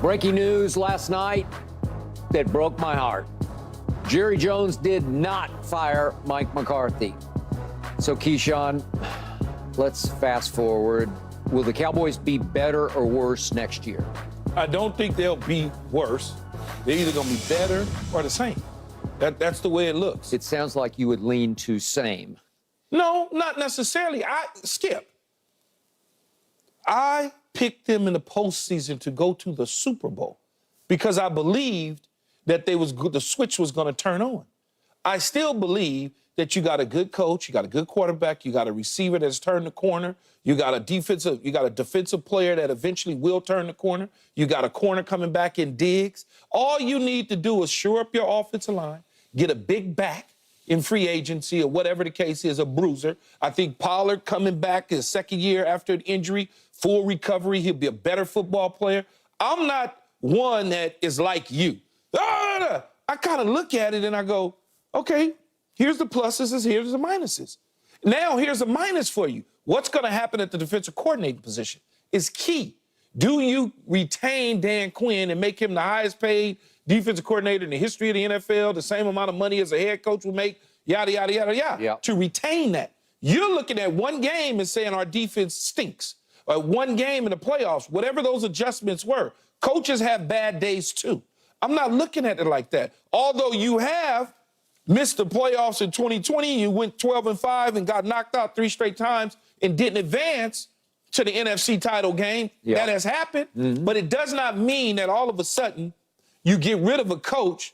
Breaking news last night that broke my heart. Jerry Jones did not fire Mike McCarthy. So, Keyshawn, let's fast forward. Will the Cowboys be better or worse next year? I don't think they'll be worse. They're either going to be better or the same. That's the way it looks. It sounds like you would lean to same. No, not necessarily. Skip. I picked them in the postseason to go to the Super Bowl because I believed that the switch was going to turn on. I still believe that you got a good coach, you got a good quarterback, you got a receiver that's turned the corner, you got a defensive player that eventually will turn the corner, you got a corner coming back in Diggs. All you need to do is shore up your offensive line, get a big back in free agency or whatever the case is, a bruiser. I think Pollard coming back his second year after an injury, full recovery, he'll be a better football player. I'm not one that is like you. I kind of look at it and I go, okay, here's the pluses, here's the minuses. Now, here's a minus for you. What's going to happen at the defensive coordinator position is key. Do you retain Dan Quinn and make him the highest paid defensive coordinator in the history of the NFL, the same amount of money as a head coach will make, yada, yada, yada, yada, yep. To retain that? You're looking at one game and saying our defense stinks. One game in the playoffs, whatever those adjustments were. Coaches have bad days, too. I'm not looking at it like that. Although you have missed the playoffs in 2020, you went 12-5 and got knocked out 3 straight times and didn't advance to the NFC title game. Yeah. That has happened. Mm-hmm. But it does not mean that all of a sudden you get rid of a coach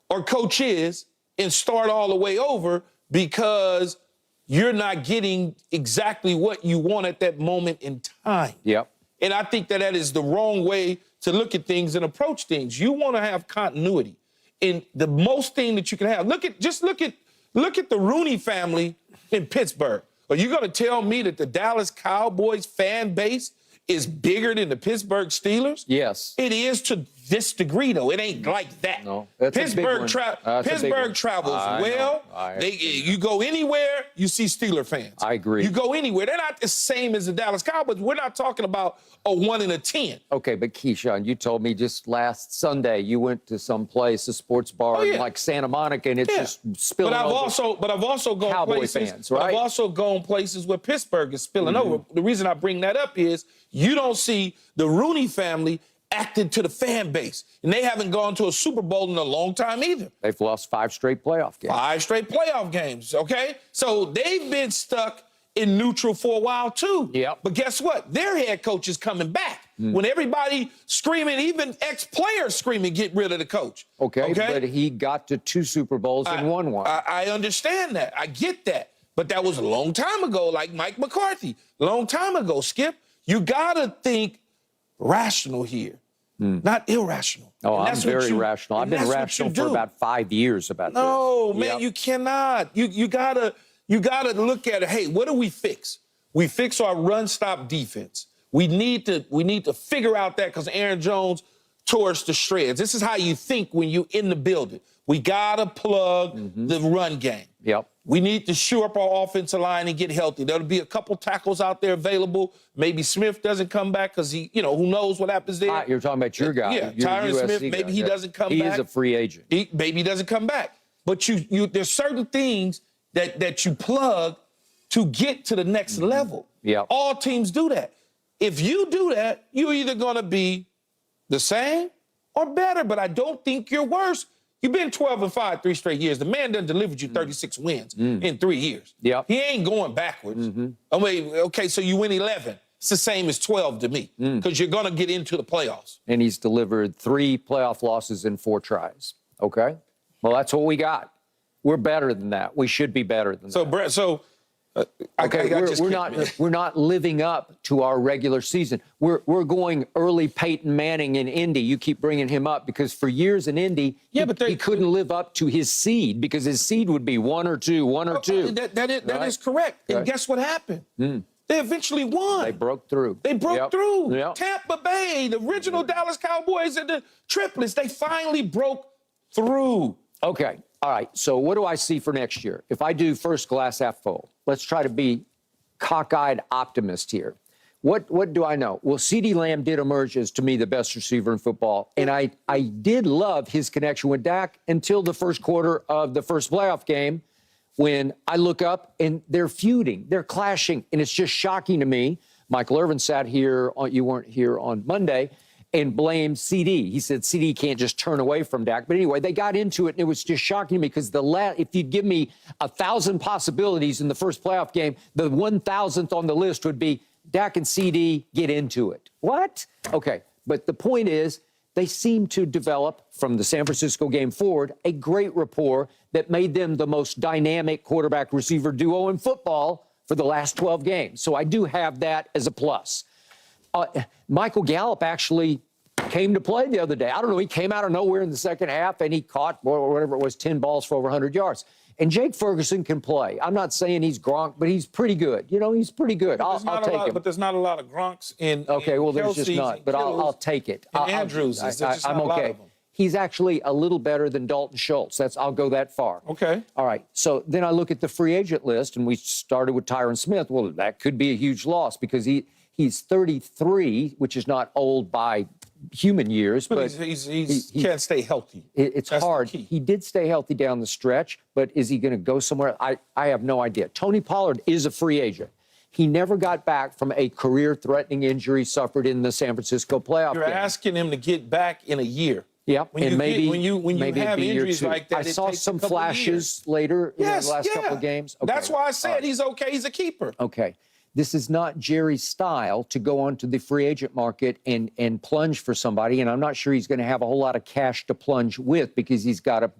or coaches and start all the way over because you're not getting exactly what you want at that moment in time. Yep. And I think that is the wrong way to look at things and approach things. You want to have continuity. And the most thing that you can have, look at the Rooney family in Pittsburgh. Are you going to tell me that the Dallas Cowboys fan base is bigger than the Pittsburgh Steelers? Yes. It is to this degree, though. It ain't like that. No, Pittsburgh travels well. You go anywhere, you see Steeler fans. I agree. You go anywhere. They're not the same as the Dallas Cowboys. We're not talking about a 1 in 10. Okay, but Keyshawn, you told me just last Sunday you went to some place, a sports bar in like Santa Monica, and it's just spilling over. But I've also gone Cowboy places. Fans, right? I've also gone places where Pittsburgh is spilling over. The reason I bring that up is you don't see the Rooney family acting to the fan base. And they haven't gone to a Super Bowl in a long time either. They've lost 5 straight playoff games. 5 straight playoff games, okay? So they've been stuck in neutral for a while, too. Yep. But guess what? Their head coach is coming back. When everybody screaming, even ex-players screaming, get rid of the coach. Okay, but he got to 2 Super Bowls and won one. I understand that. I get that. But that was a long time ago, like Mike McCarthy. Long time ago, Skip. You got to think rational here. Not irrational. Oh, I'm very rational. I've been rational for about 5 years about this. No, man, you cannot. You gotta look at it. Hey, what do we fix? We fix our run-stop defense. We need to figure out that because Aaron Jones tore us to shreds. This is how you think when you're in the building. We gotta plug the run game. Yep. We need to shore up our offensive line and get healthy. There'll be a couple tackles out there available. Maybe Smith doesn't come back because he, who knows what happens there. You're talking about your guy. Yeah, Tyron Smith, maybe he doesn't come back. He is a free agent. Maybe he doesn't come back. But there's certain things that you plug to get to the next level. Yeah. All teams do that. If you do that, you're either going to be the same or better, but I don't think you're worse. You've been 12-5 3 straight years. The man done delivered you 36 wins in 3 years. Yep. He ain't going backwards. I mean, okay, so you win 11. It's the same as 12 to me because you're going to get into the playoffs. And he's delivered 3 playoff losses in 4 tries. Okay? Well, that's what we got. We're better than that. We should be better than that. So, Brett, we're not living up to our regular season. We're going early Peyton Manning in Indy. You keep bringing him up because for years in Indy, he couldn't live up to his seed because his seed would be 1 or 2, 1 or 2. That is correct. And guess what happened? They eventually won. They broke through. Through. Yep. Tampa Bay, the original Dallas Cowboys and the Triplets, they finally broke through. Okay. All right. So what do I see for next year? If I do first glass half full, let's try to be cockeyed optimist here. What do I know? Well, CeeDee Lamb did emerge as, to me, the best receiver in football. And I did love his connection with Dak until the first quarter of the first playoff game, when I look up and they're feuding, they're clashing, and it's just shocking to me. Michael Irvin sat here, you weren't here on Monday, and blamed CD. He said CD can't just turn away from Dak. But anyway, they got into it, and it was just shocking to me because if you'd give me 1,000 possibilities in the first playoff game, the 1,000th on the list would be Dak and CD get into it. What? Okay, but the point is, they seem to develop, from the San Francisco game forward, a great rapport that made them the most dynamic quarterback-receiver duo in football for the last 12 games. So I do have that as a plus. Michael Gallup actually came to play the other day. I don't know, he came out of nowhere in the second half, and he caught, whatever it was, 10 balls for over 100 yards. And Jake Ferguson can play. I'm not saying he's Gronk, but he's pretty good. You know, he's pretty good. I'll take him. But there's not a lot of Gronks in Okay, well, there's Kelsey's just not. But I'll take it. Andrews, there's just not a lot of them. He's actually a little better than Dalton Schultz. I'll go that far. Okay. All right. So then I look at the free agent list, and we started with Tyron Smith. Well, that could be a huge loss because he's 33, which is not old by human years, but he can't stay healthy. It's hard. He did stay healthy down the stretch, but is he going to go somewhere? I have no idea. Tony Pollard is a free agent. He never got back from a career-threatening injury suffered in the San Francisco playoff game. You're asking him to get back in a year. Yeah, and maybe when you have injuries like that, I saw some flashes later in the last couple of games. Okay. That's why I said he's okay. He's a keeper. Okay. This is not Jerry's style to go onto the free agent market and plunge for somebody, and I'm not sure he's going to have a whole lot of cash to plunge with because he's got to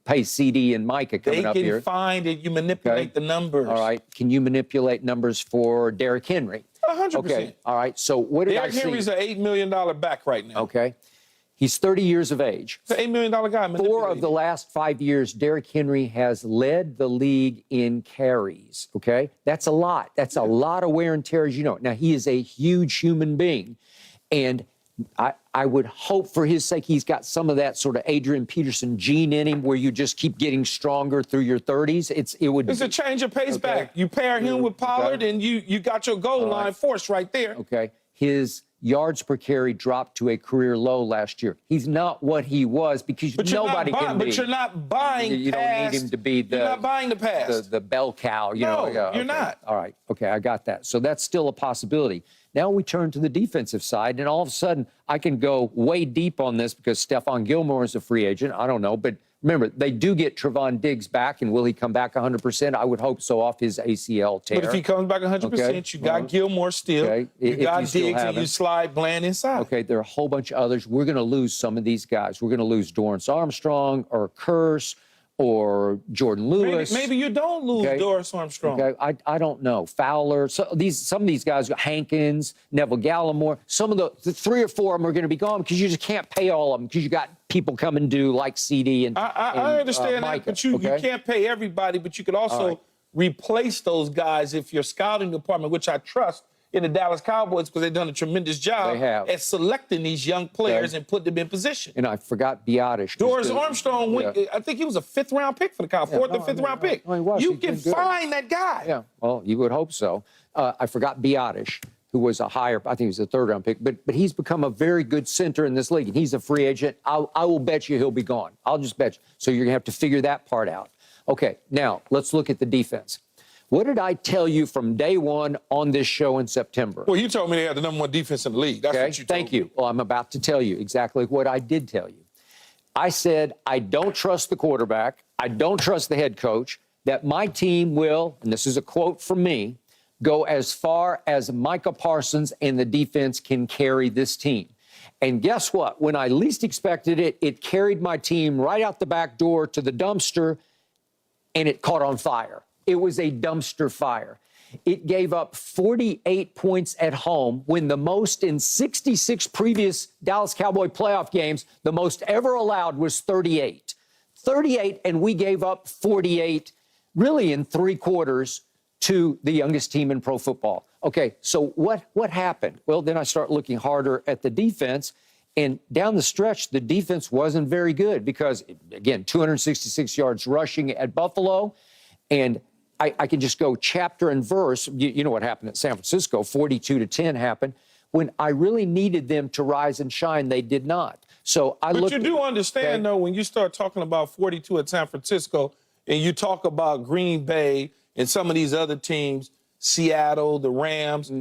pay CD and Micah coming up here. They can find it. You manipulate the numbers. All right. Can you manipulate numbers for Derrick Henry? 100%. Okay. All right. So what did I see? Derrick Henry's an $8 million back right now. Okay. He's 30 years of age. He's an $8 million guy. 4 of the last 5 years, Derrick Henry has led the league in carries, okay? That's a lot. That's a lot of wear and tear, as you know. Now, he is a huge human being, and I would hope for his sake he's got some of that sort of Adrian Peterson gene in him where you just keep getting stronger through your 30s. It's a change of pace back. You pair him with Pollard, and you got your goal line force right there. Okay. His yards per carry dropped to a career low last year. He's not what he was because nobody can be. But you're not buying You don't need him to be you're not buying the pass. The bell cow. No, you're okay. Not. All right. Okay, I got that. So that's still a possibility. Now we turn to the defensive side, and all of a sudden I can go way deep on this because Stephon Gilmore is a free agent. I don't know, but remember, they do get Trevon Diggs back, and will he come back 100%? I would hope so off his ACL tear. But if he comes back 100%, you got Gilmore still. Okay. You got Diggs, and you slide Bland inside. Okay, there are a whole bunch of others. We're going to lose some of these guys. We're going to lose Dorrance Armstrong or Curse or Jordan Lewis. Maybe you don't lose Dorrance Armstrong. Okay, I don't know. Fowler. So some of these guys, Hankins, Neville Gallimore, some of the 3 or 4 of them are going to be gone because you just can't pay all of them because you got people coming due like CD and I understand Micah, that, but you can't pay everybody, but you could also replace those guys if your scouting department, which I trust in the Dallas Cowboys because they've done a tremendous job at selecting these young players and putting them in position. And I forgot Biotish. Dorrance Armstrong, I think he was a 5th-round pick for the Cowboys, 4th or 5th-round pick. No, you can find that guy. Yeah, well, you would hope so. I forgot Biotish, who was a higher, I think he was a 3rd-round pick, but he's become a very good center in this league, and he's a free agent. I will bet you he'll be gone. I'll just bet you. So you're going to have to figure that part out. Okay, now let's look at the defense. What did I tell you from day one on this show in September? Well, you told me they had the #1 defense in the league. That's what you told me. Thank you. Well, I'm about to tell you exactly what I did tell you. I said I don't trust the quarterback. I don't trust the head coach, that my team will, and this is a quote from me, go as far as Micah Parsons and the defense can carry this team. And guess what? When I least expected it, it carried my team right out the back door to the dumpster, and it caught on fire. It was a dumpster fire. It gave up 48 points at home when the most in 66 previous Dallas Cowboy playoff games, the most ever allowed was 38. 38, and we gave up 48 really in 3 quarters to the youngest team in pro football. Okay, so what happened? Well, then I start looking harder at the defense, and down the stretch, the defense wasn't very good because, again, 266 yards rushing at Buffalo, and I can just go chapter and verse. You know what happened at San Francisco, 42-10 happened. When I really needed them to rise and shine, they did not. So I looked. But you do understand, though, when you start talking about 42 at San Francisco and you talk about Green Bay and some of these other teams, Seattle, the Rams,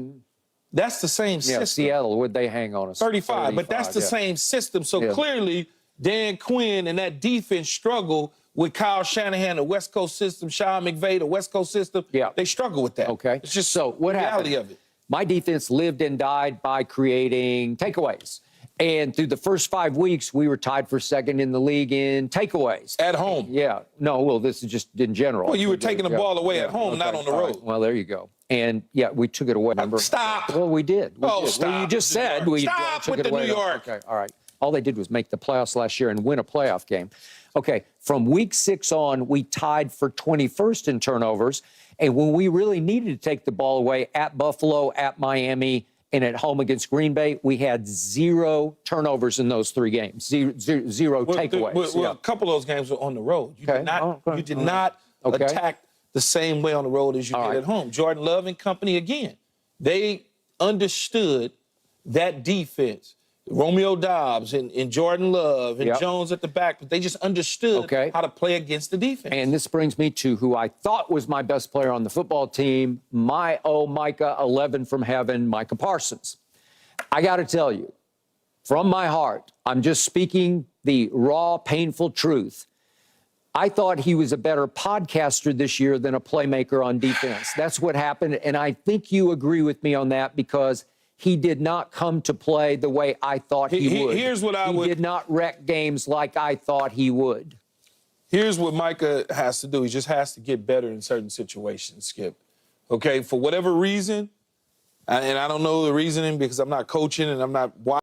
that's the same system. Yeah, Seattle, would they hang on us? 35, but that's the same system. So clearly, Dan Quinn and that defense struggle with Kyle Shanahan, the West Coast system, Sean McVay, the West Coast system. Yeah. They struggle with that. Okay. It's just so what the reality happened? of it. My defense lived and died by creating takeaways. And through the first 5 weeks, we were tied for second in the league in takeaways. At home. Yeah. No, well, this is just in general. Well, you were taking the ball away at home, not on the road. Well, there you go. And, yeah, we took it away. Remember? Stop. Well, we did. Stop. Well, you just said we Stop took with it the away. New York. Okay, all right. All they did was make the playoffs last year and win a playoff game. Okay, from week 6 on, we tied for 21st in turnovers. And when we really needed to take the ball away at Buffalo, at Miami, and at home against Green Bay, we had 0 turnovers in those 3 games, zero takeaways. Well, a couple of those games were on the road. You did not Okay. attack the same way on the road as you did at home. Jordan Love and company, again, they understood that defense. Romeo Dobbs and Jordan Love and Jones at the back, but they just understood how to play against the defense. And this brings me to who I thought was my best player on the football team, Micah 11 from heaven, Micah Parsons. I got to tell you, from my heart, I'm just speaking the raw, painful truth. I thought he was a better podcaster this year than a playmaker on defense. That's what happened, and I think you agree with me on that because he did not come to play the way I thought he would. Here's what he did not wreck games like I thought he would. Here's what Micah has to do. He just has to get better in certain situations, Skip. Okay, for whatever reason, and I don't know the reasoning because I'm not coaching and I'm not watching.